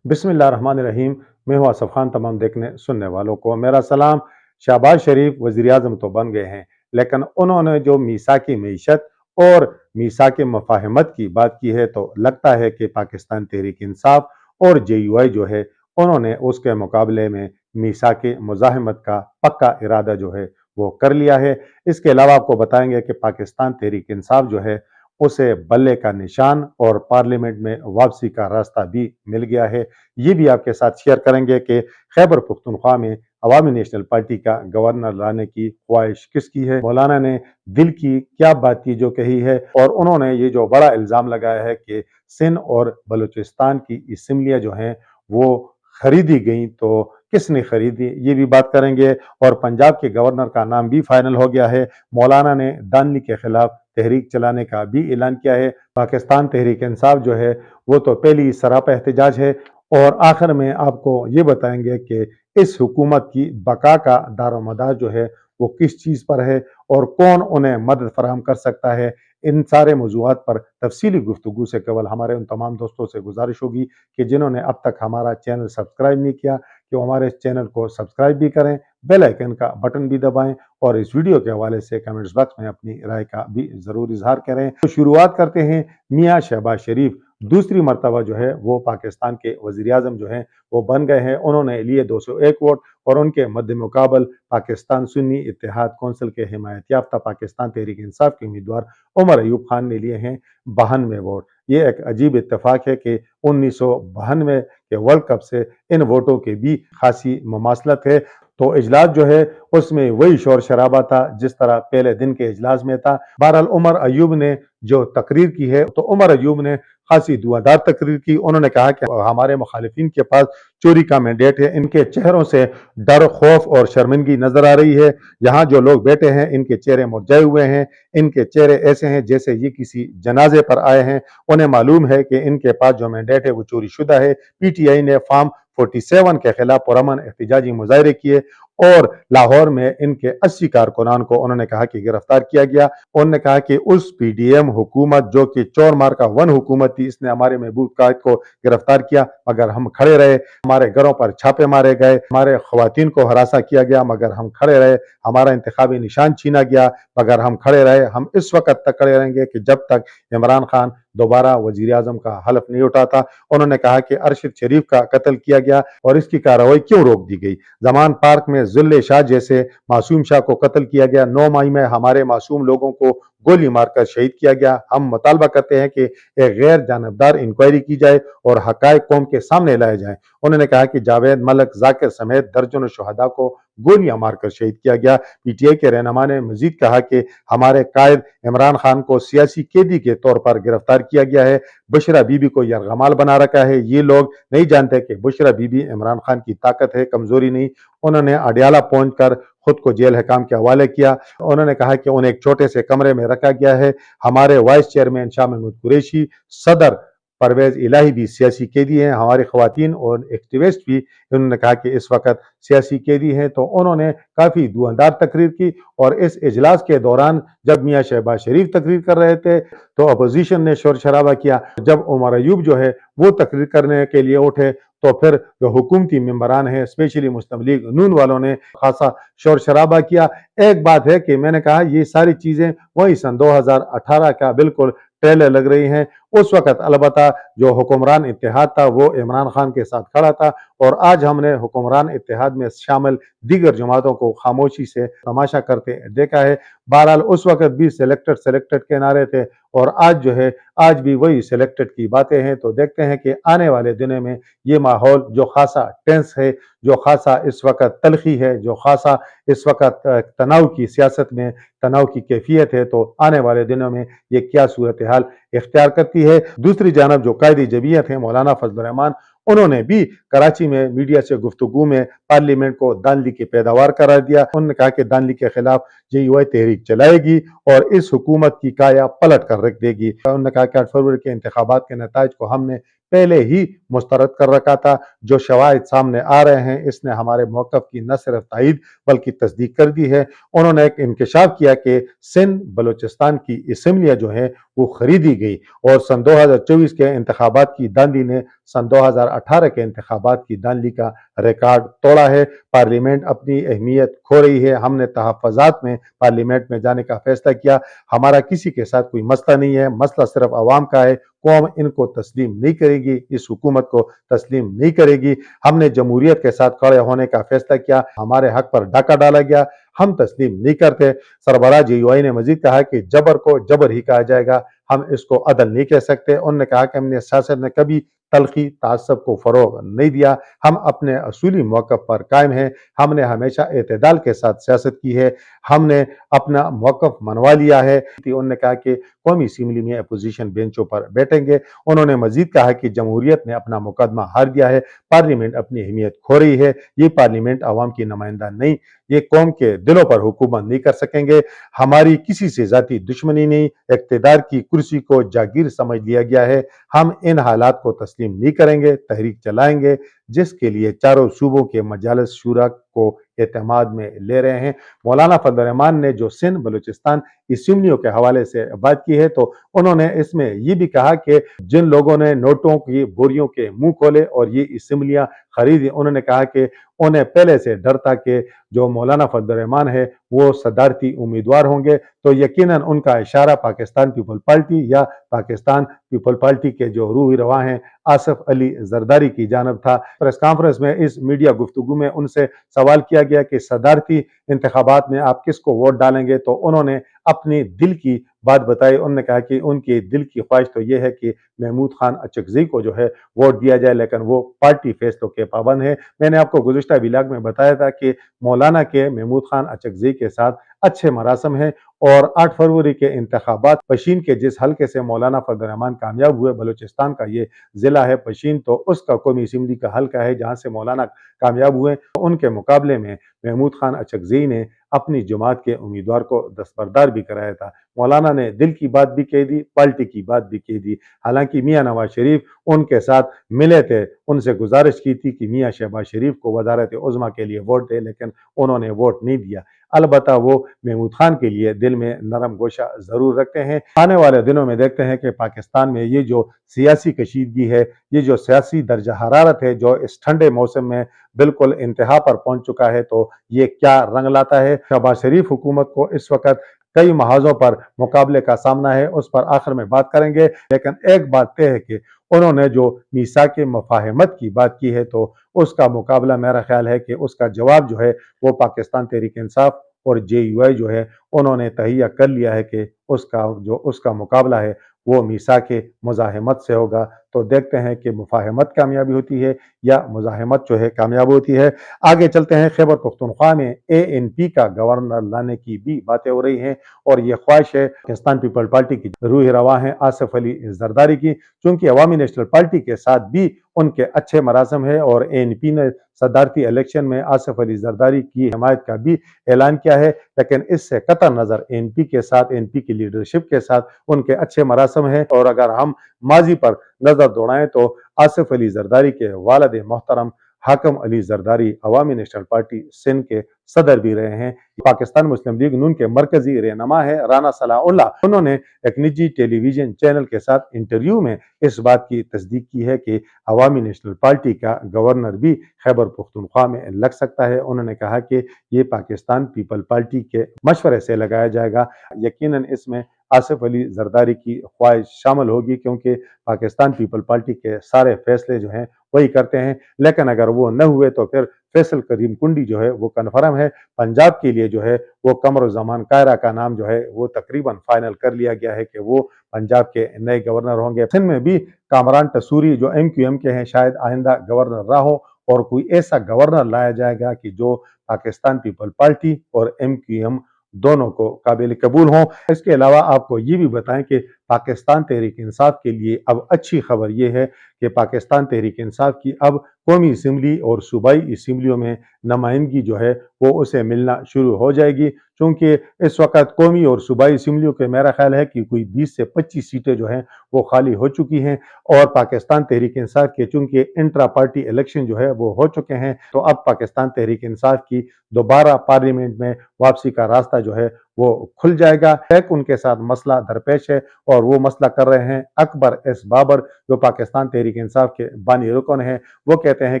बिस्मिल्लाहिर्रहमानिर्रहीम। मैं हूं आसफ खान। तमाम देखने सुनने वालों को मेरा सलाम। शहबाज शरीफ वज़ीर आज़म तो बन गए हैं, लेकिन उन्होंने जो मीसाकी मईशत और मीसाकी मफाहमत की बात की है, तो लगता है कि पाकिस्तान तहरीक इंसाफ और JUI जो है, उन्होंने उसके मुकाबले में मीसाकी मुज़ाहमत का पक्का इरादा जो है वो कर लिया है। इसके अलावा आपको बताएंगे कि पाकिस्तान तहरीक इंसाफ जो है, उसे बल्ले का निशान और पार्लियामेंट में वापसी का रास्ता भी मिल गया है। ये भी आपके साथ शेयर करेंगे कि खैबर पख्तूनख्वा में अवामी नेशनल पार्टी का गवर्नर लाने की ख्वाहिश किसकी है, मौलाना ने दिल की क्या बात की जो कही है, और उन्होंने ये जो बड़ा इल्ज़ाम लगाया है कि सिंध और बलूचिस्तान की असम्बलियाँ जो हैं वो खरीदी गई, तो किसने खरीदी, ये भी बात करेंगे। और पंजाब के गवर्नर का नाम भी फाइनल हो गया है। मौलाना ने दानली के खिलाफ तहरीक चलाने का भी ऐलान किया है। पाकिस्तान तहरीक इंसाफ जो है वो तो पहली सरापा एहतजाज है। और आखिर में आपको ये बताएंगे कि इस हुकूमत की बका का दारोमदार जो है वो किस चीज़ पर है और कौन उन्हें मदद फराहम कर सकता है। इन सारे मौज़ूआत पर तफसीली गुफ्तगू से कबल हमारे उन तमाम दोस्तों से गुजारिश होगी कि जिन्होंने अब तक हमारा चैनल सब्सक्राइब नहीं किया, कि वो हमारे चैनल को सब्सक्राइब भी करें, बेल आइकन का बटन भी दबाएं और इस वीडियो के हवाले से कमेंट्स बॉक्स में अपनी राय का भी ज़रूर इजहार करें। तो शुरुआत करते हैं। मियाँ शहबाज शरीफ दूसरी मरतबा जो है वो पाकिस्तान के वज़ीर आज़म जो हैं वो बन गए हैं। उन्होंने लिए 201 वोट और उनके मद्दे मुकाबल पाकिस्तान सुन्नी इत्तेहाद कौंसिल के हिमायत याफ्ता पाकिस्तान तहरीक इंसाफ के उम्मीदवार उमर अयूब खान ने लिए हैं 92 वोट। ये एक अजीब इत्तेफाक है कि 1992 के वर्ल्ड कप से इन वोटों की भी खासी मुमासलत है। तो इजलास जो है उसमें वही शोर शराबा था जिस तरह पहले दिन के इजलास में था। बहरहाल उमर अयूब ने जो तकरीर की है, तो उमर अयूब ने खासी दुआदार तकरीर की। उन्होंने कहा कि हमारे मुखालिफिन के पास चोरी का मैंडेट है, इनके चेहरों से डर, खौफ और शर्मिंदगी नजर आ रही है। यहाँ जो लोग बैठे हैं इनके चेहरे मुरझाए हुए हैं, इनके चेहरे ऐसे हैं जैसे ये किसी जनाजे पर आए हैं। उन्हें मालूम है कि इनके पास जो मैंडेट है वो चोरी शुदा है। PTI ने फॉर्म 47 के खिलाफ पुरअमन एहतजाजी मुजाहरे किए और लाहौर में इनके 80 कारकुनान को उन्होंने कहा कि गिरफ्तार किया गया। उन्होंने कहा कि उस PDM हुकूमत जो कि चोर मार का वन हुकूमत थी, इसने हमारे महबूब कायद को गिरफ्तार किया मगर हम खड़े रहे। हमारे घरों पर छापे मारे गए, हमारे खवातीन को हरासा किया गया मगर हम खड़े रहे। हमारा इंतखाबी निशान छीना गया मगर हम खड़े रहे। हम इस वक्त तक खड़े रहेंगे कि जब तक इमरान खान दोबारा वजीर आजम का हलफ नहीं उठाता। उन्होंने कहा कि अरशद शरीफ का कत्ल किया गया और इसकी कार्रवाई क्यों रोक दी गई। जमान पार्क में जुल्ले शाह जैसे मासूम शाह को कत्ल किया गया। 9 मई में हमारे मासूम लोगों को गोली मारकर शहीद किया गया। हम मुतालबा करते हैं कि एक गैर जानबदार इंक्वायरी की जाए और हकायक कौम के सामने लाए जाएं। उन्होंने कहा कि जावेद मलिक, जाकिर समेत दर्जनों शहदा को गोलियां मारकर शहीद किया गया। PTI के रहनुमा ने मजीद कहा कि हमारे कायद इमरान खान को सियासी कैदी के तौर पर गिरफ्तार किया गया है। बुशरा बीबी को यरगमाल बना रखा है। ये लोग नहीं जानते कि बुशरा बीबी इमरान खान की ताकत है, कमजोरी नहीं। उन्होंने अडियाला पहुंचकर खुद को जेल हकाम के हवाले किया। उन्होंने कहा कि उन्हें एक छोटे से कमरे में रखा गया है। हमारे वाइस चेयरमैन शाह महमूद कुरैशी, सदर परवेज इलाही भी सियासी कैदी हैं। हमारी खवातीन और एक्टिविस्ट भी, उन्होंने कहा कि इस वक्त सियासी कैदी हैं। तो उन्होंने काफ़ी धुआंधार तकरीर की। और इस इजलास के दौरान जब मियाँ शहबाज शरीफ तकरीर कर रहे थे तो अपोजिशन ने शोर शराबा किया। जब उमर अयूब जो है वो तकरीर करने के लिए उठे तो फिर जो हुकूमती मेंबरान हैं, स्पेशली मुस्लिम लीग नून वालों ने खासा शोर शराबा किया। एक बात है कि मैंने कहा ये सारी चीज़ें वही सन 2018 का बिल्कुल ट्रेलर लग रही हैं। उस वक्त अलबत्ता जो हुक्मरान इत्तेहाद था वो इमरान खान के साथ खड़ा था और आज हमने हुक्मरान इत्तेहाद में शामिल दीगर जमातों को खामोशी से तमाशा करते देखा है। बहरहाल उस वक्त भी सिलेक्टेड सिलेक्टेड के नारे थे और आज जो है आज भी वही सिलेक्टेड की बातें हैं। तो देखते हैं कि आने वाले दिनों में ये माहौल जो खासा टेंस है, जो खासा इस वक्त तलखी है, जो खासा इस वक्त तनाव की सियासत में तनाव की कैफियत है, तो आने वाले दिनों में ये क्या सूरत हाल इख्तियार करती है। दूसरी जानब जो कायदी जमीयत है मौलाना फजल रहमान, उन्होंने भी कराची में मीडिया से गुफ्तगू में पार्लियामेंट को दानली की पैदावार करार दिया। उन्होंने कहा कि दानली के खिलाफ JUI तहरीक चलाएगी और इस हुकूमत की काया पलट कर रख देगी। उन्होंने कहा कि 8 फरवरी के इंतखाबात के नताइज को हमने पहले ही मुस्तरद कर रखा था। जो शवाहिद सामने आ रहे हैं इसने हमारे मौक़िफ़ की न सिर्फ तायीद बल्कि तस्दीक कर दी है। उन्होंने एक इंकशाफ किया कि सिंध बलूचिस्तान की असम्बलियाँ जो हैं वो खरीदी गई और सन 2024 के इंतखाबात की धांधली ने सन 2018 के इंतखाबात की धांधली का रिकॉर्ड तोड़ा है। पार्लियामेंट अपनी अहमियत खो रही है। हमने तहफ़्फ़ुज़ात में पार्लियामेंट में जाने का फैसला किया। हमारा किसी के साथ कोई मसला नहीं है, मसला सिर्फ अवाम का है। कौम इनको तस्लीम नहीं करेगी, इस हुकूमत को तस्लीम नहीं करेगी। हमने जमहूरियत के साथ खड़े होने का फैसला किया, हमारे हक पर डाका डाला गया, हम तस्लीम नहीं करते। सरबराह JUI ने मजीद कहा कि जबर को जबर ही कहा जाएगा, हम इसको अदल नहीं कह सकते। उन्होंने कहा कि हमने सियासत में कभी तलखी तासब को फ़रोग़ नहीं दिया, हम अपने असूली मौक़िफ़ पर कायम हैं। हमने हमेशा एतदाल के साथ सियासत की है, हमने अपना मौक़िफ़ मनवा लिया है। उन्होंने कहा कि कौमी असम्बली में अपोजिशन बेंचों पर बैठेंगे। उन्होंने मजीद कहा कि जमहूरियत ने अपना मुकदमा हार दिया है, पार्लियामेंट अपनी अहमियत खो रही है। ये पार्लियामेंट अवाम की नुमाइंदा नहीं, ये कौम के दिलों पर हुकूमत नहीं कर सकेंगे। हमारी किसी से ज़ाती दुश्मनी नहीं, इक़्तिदार की कुर्सी को जागीर समझ लिया गया है। हम इन हालात को तस्लीम नहीं करेंगे, तहरीक चलाएंगे जिसके लिए चारों सूबों के मजालिस शूरा को एतमाद में ले रहे हैं। मौलाना फजल रहमान ने जो सिंध बलूचिस्तान असम्बलियों के हवाले से बात की है तो उन्होंने इसमें ये भी कहा कि जिन लोगों ने नोटों की बोरियों के मुंह खोले और ये असम्बलियां खरीदी, उन्होंने कहा कि उन्हें पहले से डर था कि जो मौलाना फजल रहमान है वो सदारती उम्मीदवार होंगे, तो यकीनन उनका इशारा पाकिस्तान पीपल पार्टी या पाकिस्तान पीपल पार्टी के जो रूही रवा हैं आसिफ अली जरदारी की जानब था। प्रेस कॉन्फ्रेंस में इस मीडिया गुफ्तगू में उनसे सवाल किया गया कि सदारती इंतखाबात में आप किसको वोट डालेंगे, तो उन्होंने अपनी दिल की बात बताई। उन्होंने कहा कि उनकी दिल की ख्वाहिश तो ये है कि महमूद खान अचकज़ई को जो है वोट दिया जाए, लेकिन वो पार्टी फैसलों के पाबंद है। मैंने आपको गुज़िश्ता व्लॉग में बताया था कि मौलाना के महमूद खान अचकज़ई के साथ अच्छे मरासम हैं और 8 फरवरी के इंतखाबात पशीन के जिस हल्के से मौलाना फजल रहमान कामयाब हुए, बलूचिस्तान का ये ज़िला है पशीन, तो उसका कौमी असम्बली का हल्का है जहाँ से मौलाना कामयाब हुए। उनके मुकाबले में महमूद खान अचकज़ई ने अपनी जमात के उम्मीदवार को दस्तबरदार भी कराया था। मौलाना ने दिल की बात भी कह दी, पार्टी की बात भी कह दी। हालांकि मियां नवाज शरीफ उनके साथ मिले थे, उनसे गुजारिश की थी कि मियां शहबाज शरीफ को वज़ारत उज़्मा के लिए वोट दे, लेकिन उन्होंने वोट नहीं दिया। अलबत्ता वो महमूद खान के लिए दिल में नरम गोशा जरूर रखते हैं। आने वाले दिनों में देखते हैं कि पाकिस्तान में ये जो सियासी कशीदगी है, ये जो सियासी दर्जा हरारत है, जो इस ठंडे मौसम में बिल्कुल इंतहा पर पहुंच चुका है, तो ये क्या रंग लाता है। शहबाज शरीफ हुकूमत को इस वक्त कई महाजों पर मुकाबले का सामना है, उस पर आखिर में बात करेंगे। लेकिन एक बात तय है कि उन्होंने जो मीसाक मफाहमत की बात की है, तो उसका मुकाबला मेरा ख्याल है कि उसका जवाब जो है वो पाकिस्तान तहरीक इंसाफ और JUI जो है उन्होंने तहिया कर लिया है कि उसका मुकाबला है वो मीसाक मुज़ाहमत से होगा। तो देखते हैं कि मुफाहमत कामयाबी होती है या मुज़ाहमत जो है कामयाब होती है। आगे चलते हैं। खैबर पख्तूनख्वा में ANP का गवर्नर लाने की भी बातें हो रही हैं और ये ख्वाहिश है पाकिस्तान पीपल पार्टी की रूह रवा है आसिफ अली जरदारी की, चूंकि अवामी नेशनल पार्टी के साथ भी उनके अच्छे मरासम है और ANP ने सदारती इलेक्शन में आसिफ अली जरदारी की हिमायत का भी ऐलान किया है। लेकिन इससे कतई नज़र ANP के साथ, ANP की लीडरशिप के साथ उनके अच्छे मरासम है। और अगर हम माजी पर नजर दौड़ाएं तो आसिफ अली जरदारी के वालिद मोहतरम हाकिम अली जरदारी अवामी नेशनल पार्टी सिंध के सदर भी रहे हैं। पाकिस्तान मुस्लिम लीग नून के मरकजी रहनुमा है राना सलाउल्लाह। उन्होंने एक निजी टेलीविजन चैनल के साथ इंटरव्यू में इस बात की तस्दीक की है कि अवामी नेशनल पार्टी का गवर्नर भी खैबर पख्तूनख्वा में लग सकता है। उन्होंने कहा कि ये पाकिस्तान पीपल पार्टी के मशवरे से लगाया जाएगा। यकीनन इसमें आसिफ अली जरदारी की ख्वाहिश शामिल होगी, क्योंकि पाकिस्तान पीपल पार्टी के सारे फैसले जो हैं वही करते हैं। लेकिन अगर वो न हुए तो फिर फैसल करीम कुंडी जो है वो कन्फर्म है। पंजाब के लिए जो है वो कमरुज़्ज़मान कायरा का नाम जो है वो तकरीबन फाइनल कर लिया गया है कि वो पंजाब के नए गवर्नर होंगे। सिंध में भी कामरान टसूरी जो MQM के हैं शायद आइंदा गवर्नर रहा हो और कोई ऐसा गवर्नर लाया जाएगा कि जो पाकिस्तान पीपल पार्टी और MQM दोनों को काबिल कबूल हों। इसके अलावा आपको ये भी बताएं कि पाकिस्तान तहरीक इंसाफ के लिए अब अच्छी खबर यह है कि पाकिस्तान तहरीक इंसाफ की अब कौमी असम्बली और सूबाई असम्बलियों में नुमाइंदगी जो है वो उसे मिलना शुरू हो जाएगी, क्योंकि इस वक्त कौमी और सूबाई असम्बलियों के मेरा ख्याल है कि कोई 20 से 25 सीटें जो हैं वो खाली हो चुकी हैं। और पाकिस्तान तहरीक इंसाफ के चूंकि इंट्रा पार्टी इलेक्शन जो है वो हो चुके हैं, तो अब पाकिस्तान तहरीक इंसाफ की दोबारा पार्लियामेंट में वापसी का रास्ता जो है वो खुल जाएगा। एक उनके साथ मसला दरपेश है और वो मसला कर रहे हैं अकबर एस बाबर, जो पाकिस्तान तहरीक इंसाफ के बानी रुकन हैं। वो कहते हैं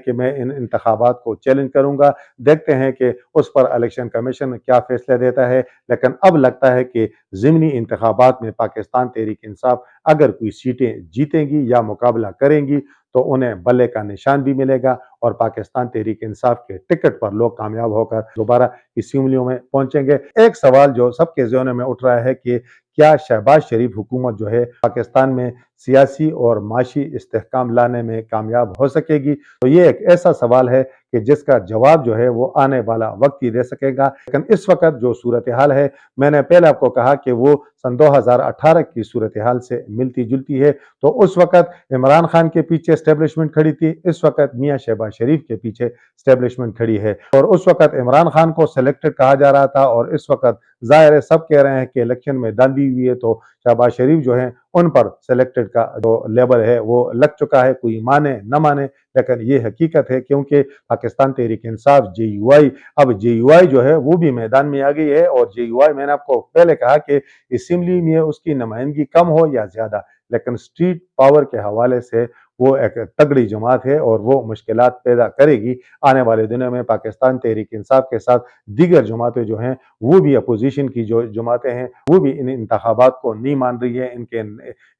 कि मैं इन इंतखाबात को चैलेंज करूंगा, देखते हैं कि उस पर इलेक्शन कमीशन क्या फैसला देता है। लेकिन अब लगता है कि ज़िमनी इंतखाबात में पाकिस्तान तहरीक इंसाफ अगर कोई सीटें जीतेंगी या मुकाबला करेंगी तो उन्हें बल्ले का निशान भी मिलेगा और पाकिस्तान तहरीक इंसाफ के टिकट पर लोग कामयाब होकर दोबारा असम्बलियों में पहुंचेंगे। एक सवाल जो सबके ज़हनों में उठ रहा है कि क्या शहबाज शरीफ हुकूमत जो है पाकिस्तान में सियासी और माशी इस्तेहकाम लाने में कामयाब हो सकेगी? तो ये एक ऐसा सवाल है कि जिसका जवाब जो है वो आने वाला वक्त ही दे सकेगा। लेकिन इस वक्त जो सूरत हाल है, मैंने पहले आपको कहा कि वो सन 2018 की सूरत हाल से मिलती जुलती है। तो उस वक्त इमरान खान के पीछे एस्टेब्लिशमेंट खड़ी थी, इस वक्त मियाँ शहबाज शरीफ के पीछे एस्टेब्लिशमेंट खड़ी है। और उस वक्त इमरान खान को सिलेक्टेड कहा जा रहा था और इस वक्त जाहिर है सब कह रहे हैं कि इलेक्शन में दांधी हुई है, तो शहबाज शरीफ जो है उन पर सिलेक्टेड का जो लेबल है वो लग चुका है, कोई माने न माने, लेकिन ये हकीकत है। क्योंकि पाकिस्तान तहरीक इंसाफ JUI, अब JUI जो है वो भी मैदान में आ गई है। और JUI, मैंने आपको पहले कहा कि असम्बली में उसकी नुमाइंदगी कम हो या ज्यादा, लेकिन स्ट्रीट पावर के हवाले से वो एक तगड़ी जमात है और वो मुश्किलात पैदा करेगी आने वाले दिनों में। पाकिस्तान तहरीक इंसाफ के साथ दीगर जमातें जो हैं वो भी अपोजिशन की जो जमातें हैं वो भी इन इंतखाबात को नहीं मान रही है,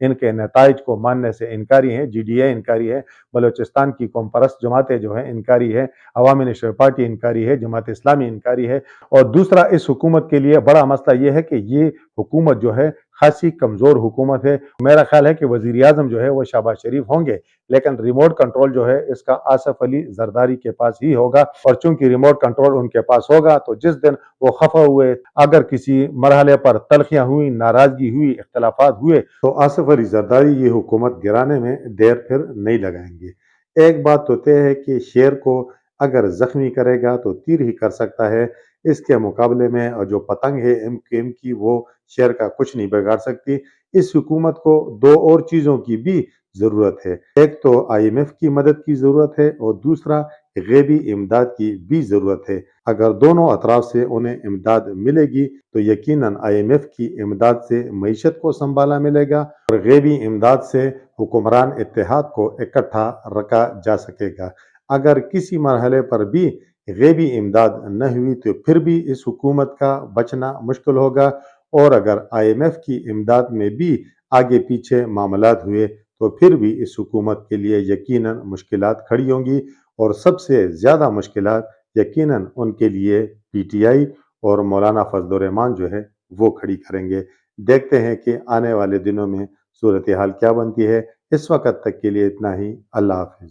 इनके नताइज को मानने से इनकारी है। GDA इनकारी है, बलोचिस्तान की कौम परस्त जमातें जो है इनकारी है, अवामी नेशनल पार्टी इनकारी है, जमात इस्लामी इनकारी है। और दूसरा, इस हुकूमत के लिए बड़ा मसला ये है कि ये हुकूमत जो है खासी कमजोर हुकूमत है। मेरा ख्याल है कि वजीर आजम जो है वो शहबाज शरीफ होंगे, लेकिन रिमोट कंट्रोल जो है इसका आसफ अली जरदारी के पास ही होगा। और चूंकि रिमोट कंट्रोल उनके पास होगा तो जिस दिन वो खफा हुए, अगर किसी मरहले पर तलखियां हुई, नाराजगी हुई, इख्तलाफात हुए, तो आसफ अली जरदारी ये हुकूमत गिराने में देर फिर नहीं लगाएंगे। एक बात तो तय है कि शेर को अगर जख्मी करेगा तो तीर ही कर सकता है। इसके मुकाबले में और जो पतंग है MQM की, वो शेर का कुछ नहीं बिगाड़ सकती। इस हुकूमत को दो और चीज़ों की भी ज़रूरत है। एक तो IMF की मदद की ज़रूरत है और दूसरा गैबी इमदाद की भी ज़रूरत है। अगर दोनों अतराफ से उन्हें इमदाद मिलेगी तो यकीनन IMF की इमदाद से मईशत को संभाला मिलेगा और गैबी इमदाद से हुक्मरान इत्तेहाद को इकट्ठा रखा जा सकेगा। अगर किसी मरहले पर भी गैबी इमदाद न हुई तो फिर भी इस हुकूमत का बचना मुश्किल होगा। और अगर IMF की इमदाद में भी आगे पीछे मामलात हुए तो फिर भी इस हुकूमत के लिए यकीनन मुश्किलात खड़ी होंगी। और सबसे ज़्यादा मुश्किलात यकीनन उनके लिए PTI और मौलाना फजल रहमान जो है वो खड़ी करेंगे। देखते हैं कि आने वाले दिनों में सूरत हाल क्या बनती है। इस वक्त तक के लिए इतना ही। अल्लाह हाफिज़।